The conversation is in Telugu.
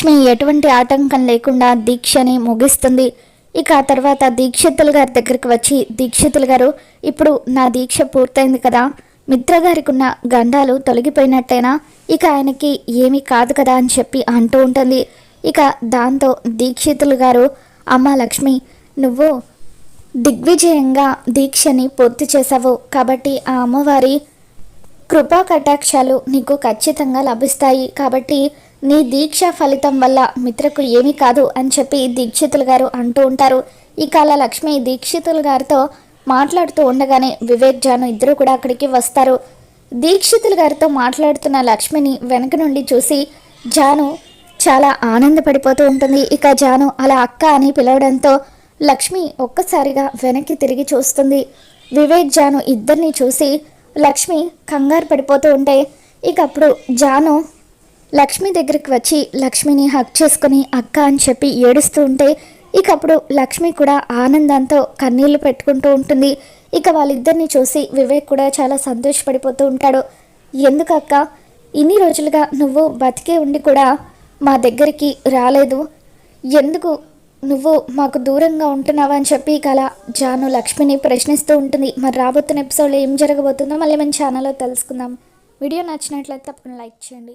లక్ష్మి ఎటువంటి ఆటంకం లేకుండా దీక్షని ముగిస్తుంది. ఇక ఆ తర్వాత దీక్షితులు గారి దగ్గరికి వచ్చి, దీక్షితులు గారు, ఇప్పుడు నా దీక్ష పూర్తయింది కదా, మిత్ర గారికి ఉన్న గండాలు తొలగిపోయినట్టేనా, ఇక ఆయనకి ఏమీ కాదు కదా అని చెప్పి అంటూ ఉంటుంది. ఇక దాంతో దీక్షితులు గారు, అమ్మ లక్ష్మి, నువ్వు దిగ్విజయంగా దీక్షని పూర్తి చేశావు కాబట్టి ఆ అమ్మవారి కృపా కటాక్షాలు నీకు ఖచ్చితంగా లభిస్తాయి. కాబట్టి నీ దీక్ష ఫలితం వల్ల మిత్రకు ఏమీ కాదు అని చెప్పి దీక్షితులు గారు అంటూ ఉంటారు. ఇక అలా లక్ష్మి దీక్షితులు గారితో మాట్లాడుతూ ఉండగానే వివేక్, జాను ఇద్దరు కూడా అక్కడికి వస్తారు. దీక్షితులు గారితో మాట్లాడుతున్న లక్ష్మిని వెనక నుండి చూసి జాను చాలా ఆనందపడిపోతూ ఉంటుంది. ఇక జాను అలా అక్క అని పిలవడంతో లక్ష్మి ఒక్కసారిగా వెనక్కి తిరిగి చూస్తుంది. వివేక్, జాను ఇద్దరిని చూసి లక్ష్మి కంగారు పడిపోతూ ఉంటే ఇక అప్పుడు జాను లక్ష్మి దగ్గరికి వచ్చి లక్ష్మిని హక్ చేసుకుని అక్క అని చెప్పి ఏడుస్తూ ఉంటే ఇక అప్పుడు లక్ష్మి కూడా ఆనందంతో కన్నీళ్లు పెట్టుకుంటూ ఉంటుంది. ఇక వాళ్ళిద్దరిని చూసి వివేక్ కూడా చాలా సంతోషపడిపోతూ ఉంటాడు. ఎందుకు అక్క, ఇన్ని రోజులుగా నువ్వు బతికే ఉండి కూడా మా దగ్గరికి రాలేదు, ఎందుకు నువ్వు మాకు దూరంగా ఉంటున్నావా అని చెప్పి ఇక అలా జాను లక్ష్మిని ప్రశ్నిస్తూ ఉంటుంది. మరి రాబోతున్న ఎపిసోడ్లో ఏం జరగబోతుందో మళ్ళీ మన ఛానల్లో తెలుసుకుందాం. వీడియో నచ్చినట్లయితే తప్పకుండా లైక్ చేయండి.